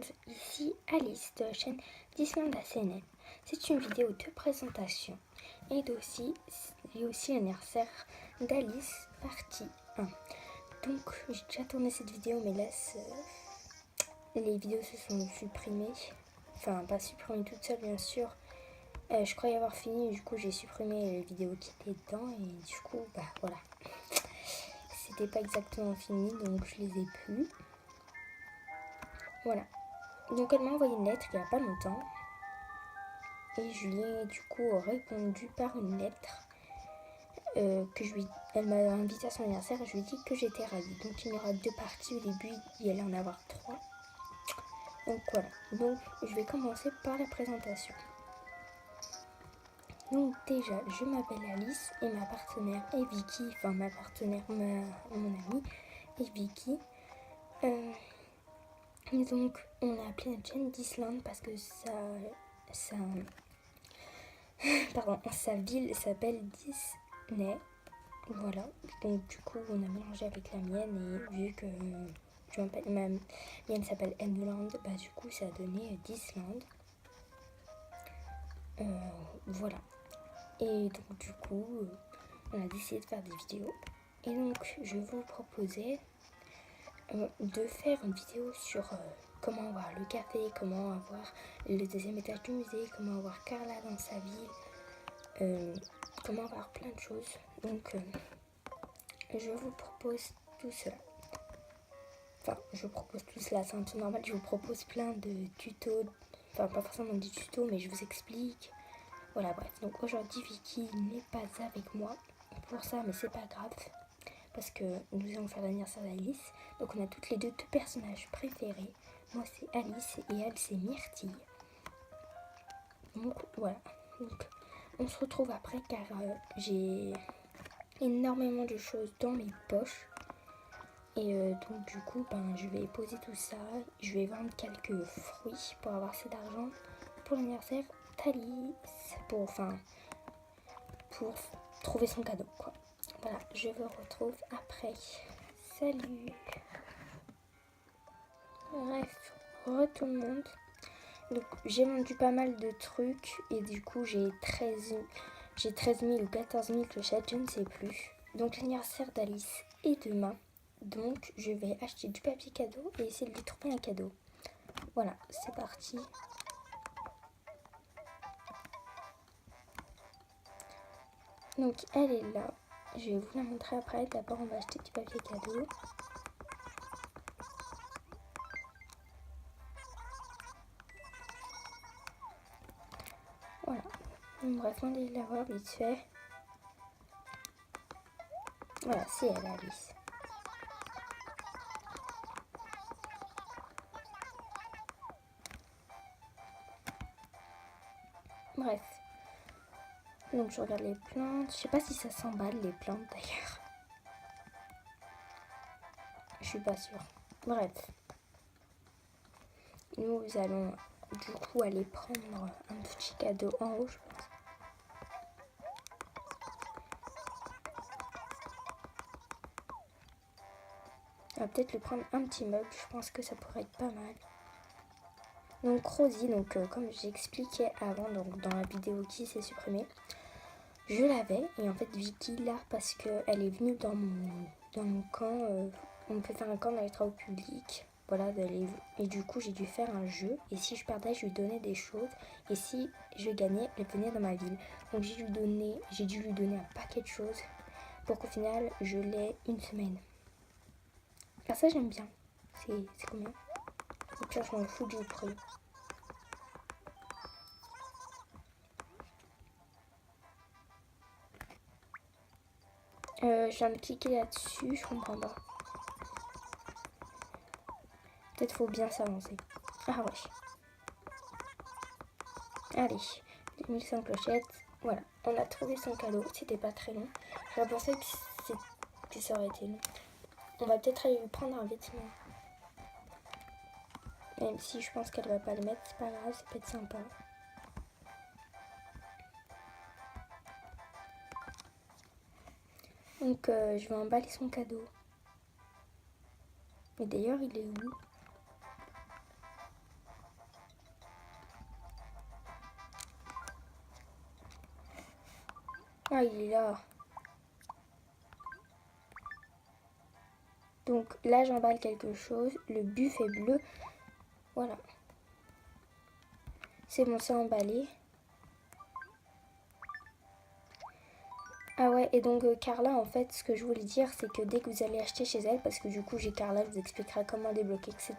monde, ici Alice de la chaîne d'Islande ACNN. C'est une vidéo de présentation et aussi l'anniversaire d'Alice partie 1. Donc j'ai déjà tourné cette vidéo mais là les vidéos se sont supprimées. Enfin pas supprimées toutes seules bien sûr. Je croyais avoir fini et du coup j'ai supprimé les vidéos qui étaient dedans et du coup bah voilà. C'était pas exactement fini donc je les ai plus. Voilà. Donc elle m'a envoyé une lettre il n'y a pas longtemps. Et je lui ai du coup répondu par une lettre elle m'a invité à son anniversaire et je lui ai dit que j'étais ravie. Donc il y aura 2 parties au début, il allait en avoir 3. Donc voilà. Donc je vais commencer par la présentation. Donc déjà, je m'appelle Alice et ma partenaire est Vicky. Enfin ma partenaire, mon amie est Vicky. Et donc on a appelé notre chaîne d'Islande parce que sa ville s'appelle Disney. Voilà, donc du coup on a mélangé avec la mienne et vu que ma mienne s'appelle Emland, bah du coup ça a donné d'Islande. Voilà. Et donc du coup on a décidé de faire des vidéos. Et donc je vais vous proposer de faire une vidéo sur comment avoir le café, comment avoir le 2e étage du musée, comment avoir Carla dans sa ville, comment avoir plein de choses. Donc je vous propose tout cela. Enfin, je propose tout cela, c'est un peu normal. Je vous propose plein de tutos. Enfin, pas forcément des tutos, mais je vous explique. Voilà, bref. Donc aujourd'hui, Vicky n'est pas avec moi pour ça, mais c'est pas grave. Parce que nous allons faire l'anniversaire d'Alice. Donc on a toutes les deux personnages préférés. Moi, c'est Alice et elle, c'est Myrtille. Donc voilà. Donc on se retrouve après car j'ai énormément de choses dans mes poches. Et donc du coup je vais poser tout ça, je vais vendre quelques fruits pour avoir assez d'argent pour l'anniversaire d'Alice, pour trouver son cadeau quoi. Voilà, je vous retrouve après. Salut. Bref, tout le monde. Donc j'ai vendu pas mal de trucs et du coup j'ai 13 000 ou 14 000 clochettes, je ne sais plus. Donc l'anniversaire d'Alice est demain. Donc je vais acheter du papier cadeau et essayer de lui trouver un cadeau. Voilà, c'est parti. Donc elle est là. Je vais vous la montrer après. D'abord on va acheter du papier cadeau. Voilà. Donc, bref, on va la voir vite fait. Voilà, c'est elle, Alice. Bref. Donc je regarde les plantes. Je sais pas si ça s'emballe les plantes d'ailleurs. Je suis pas sûre. Bref. Nous allons du coup aller prendre un petit cadeau en haut, je pense. On va peut-être lui prendre un petit meuble. Je pense que ça pourrait être pas mal. Donc Rosie, comme j'expliquais avant dans la vidéo qui s'est supprimée, je l'avais et en fait Vicky l'a parce qu'elle est venue dans mon camp. On peut faire un camp dans les travaux publics. Voilà, et du coup j'ai dû faire un jeu et si je perdais je lui donnais des choses et si je gagnais elle venait dans ma ville. Donc j'ai dû lui donner un paquet de choses pour qu'au final je l'ai une semaine. Ah ça j'aime bien. C'est combien? Au pire je m'en fous du prix. Je viens de cliquer là-dessus, je comprends pas. Peut-être faut bien s'avancer. Ah ouais. Allez, 2100 clochettes. Voilà, on a trouvé son cadeau. C'était pas très long. J'aurais pensé que ça aurait été long. On va peut-être aller lui prendre un vêtement. Même si je pense qu'elle va pas le mettre, c'est pas grave, ça peut être sympa. Donc je vais emballer son cadeau. Mais d'ailleurs il est où? Ah, il est là. Donc là, j'emballe quelque chose. Le buffet bleu. Voilà. C'est bon, c'est emballé. Ah ouais, et donc Carla, en fait, ce que je voulais dire, c'est que dès que vous allez acheter chez elle, parce que du coup, j'ai Carla, je vous expliquera comment débloquer, etc.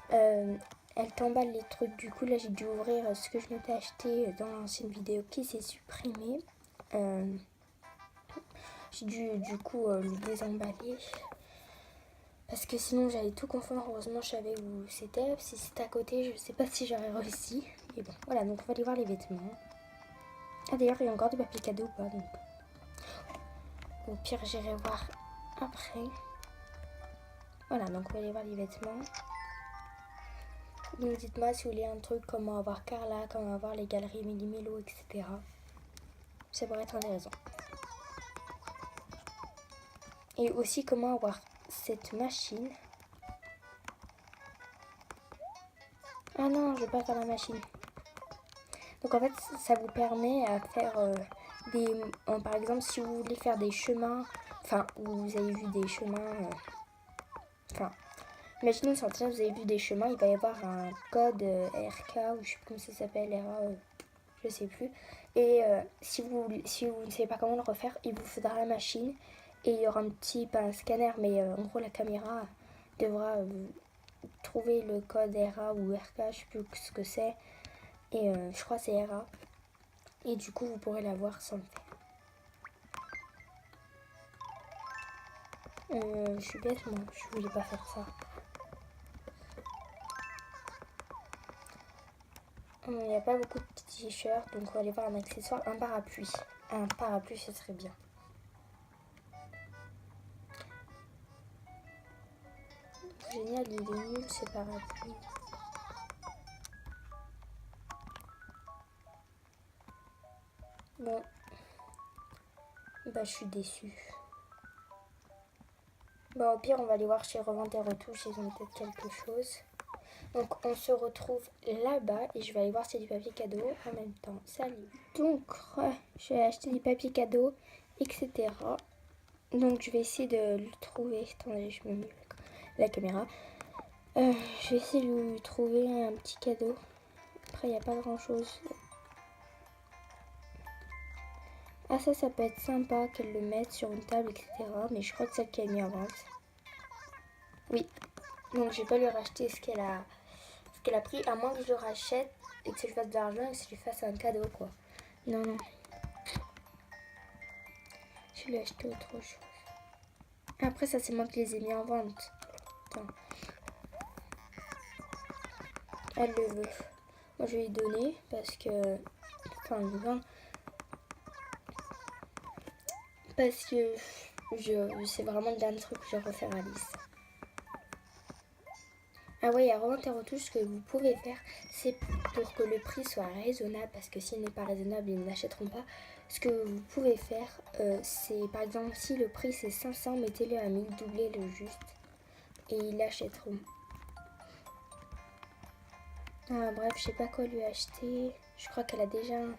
Elle t'emballe les trucs. Du coup, là, j'ai dû ouvrir ce que je m'étais acheté dans l'ancienne vidéo qui s'est supprimé. J'ai dû, du coup, le désemballer. Parce que sinon, j'allais tout confondre. Heureusement, je savais où c'était. Si c'était à côté, je sais pas si j'aurais réussi. Et bon, voilà, donc on va aller voir les vêtements. Ah, d'ailleurs, il y a encore du papier cadeau ou pas, donc. Au pire, j'irai voir après. Voilà, donc on va aller voir les vêtements. Donc dites-moi si vous voulez un truc, comment avoir Carla, comment avoir les galeries Méli-Mélo, etc. Ça pourrait être intéressant. Et aussi comment avoir cette machine. Ah non, je vais pas faire la machine. Donc en fait, ça vous permet à faire par exemple, si vous voulez faire des chemins, enfin, vous avez vu des chemins, enfin, imaginons sur Internet, vous avez vu des chemins, il va y avoir un code RK, ou je sais plus comment ça s'appelle, RA, je sais plus. Et si vous ne savez pas comment le refaire, il vous faudra la machine, et il y aura un petit, pas un scanner, mais en gros la caméra devra trouver le code RA ou RK, je sais plus ce que c'est, et je crois que c'est RA. Et du coup, vous pourrez la voir sans le faire. Je suis bête, moi. Je voulais pas faire ça. Il n'y a pas beaucoup de t-shirts, donc on va aller voir un accessoire. Un parapluie. Un parapluie, ce serait bien. Génial, il est nul ce parapluie. Bon. Bah, je suis déçue. Bon, au pire, on va aller voir chez Revente et Retouches, ils ont peut-être quelque chose. Donc, on se retrouve là-bas et je vais aller voir s'il y a du papier cadeau en même temps. Salut. Donc, j'ai acheté des papiers cadeaux, etc. Donc, je vais essayer de le trouver. Attendez, je me mets la caméra. Je vais essayer de lui trouver un petit cadeau. Après, il n'y a pas grand-chose. Ah, ça peut être sympa qu'elle le mette sur une table, etc. Mais je crois que c'est celle qui a mis en vente. Oui. Donc, je vais pas lui racheter ce qu'elle a pris, à moins que je le rachète et que je fasse de l'argent et que je lui fasse un cadeau, quoi. Non, non. Je vais lui acheter autre chose. Après, ça, c'est moi qui les ai mis en vente. Attends. Elle le veut. Moi, je vais lui donner parce que... Enfin, le vin. Parce que c'est vraiment le dernier truc que je vais refaire à Alice. Ah ouais, il y a Revente et Retouches, ce que vous pouvez faire, c'est pour que le prix soit raisonnable, parce que s'il n'est pas raisonnable, ils ne l'achèteront pas. Ce que vous pouvez faire, c'est par exemple, si le prix c'est 500, mettez-le à 1000, doublez-le juste, et ils l'achèteront. Ah, bref, je sais pas quoi lui acheter. Je crois qu'elle a déjà un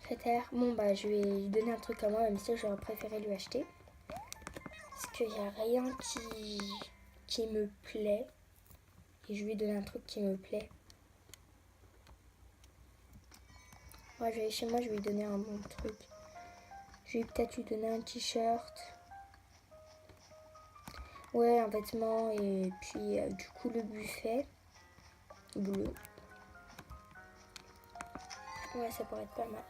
secrétaire. Bon, bah, je vais lui donner un truc à moi, même si j'aurais préféré lui acheter. Parce qu'il n'y a rien qui me plaît. Et je vais lui donner un truc qui me plaît. Ouais, je vais aller chez moi, je vais lui donner un bon truc. Je vais peut-être lui donner un t-shirt. Ouais, un vêtement et puis du coup le buffet bleu. Ouais, ça pourrait être pas mal.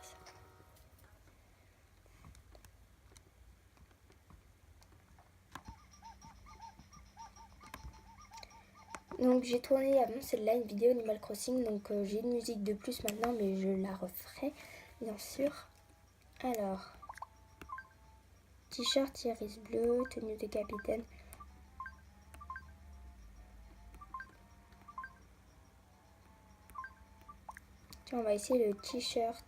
Donc j'ai tourné avant celle-là une vidéo Animal Crossing, donc j'ai une musique de plus maintenant, mais je la referai bien sûr. Alors, t-shirt iris bleu, tenue de capitaine. Tiens, on va essayer le t-shirt.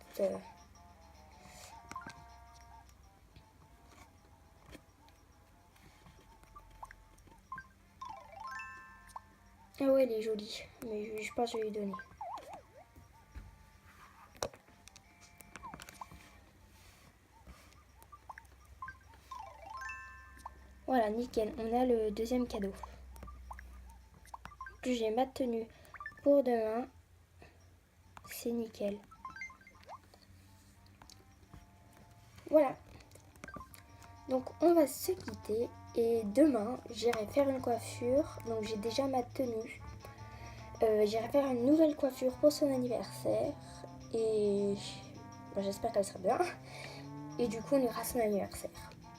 Ah ouais, elle est jolie, mais je pense que je vais lui donner. Voilà, nickel, on a le deuxième cadeau. Plus j'ai ma tenue pour demain, c'est nickel. Voilà. Donc on va se quitter et demain j'irai faire une coiffure. Donc j'ai déjà ma tenue. J'irai faire une nouvelle coiffure pour son anniversaire et j'espère qu'elle sera bien. Et du coup on ira à son anniversaire.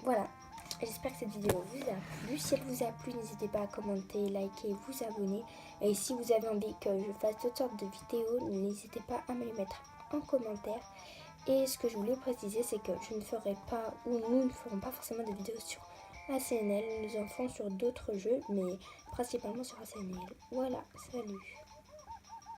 Voilà. J'espère que cette vidéo vous a plu. Si elle vous a plu, n'hésitez pas à commenter, liker, vous abonner. Et si vous avez envie que je fasse toutes sortes de vidéos, n'hésitez pas à me les mettre en commentaire. Et ce que je voulais préciser, c'est que je ne ferai pas, ou nous ne ferons pas forcément des vidéos sur ACNL. Nous en ferons sur d'autres jeux, mais principalement sur ACNL. Voilà, salut.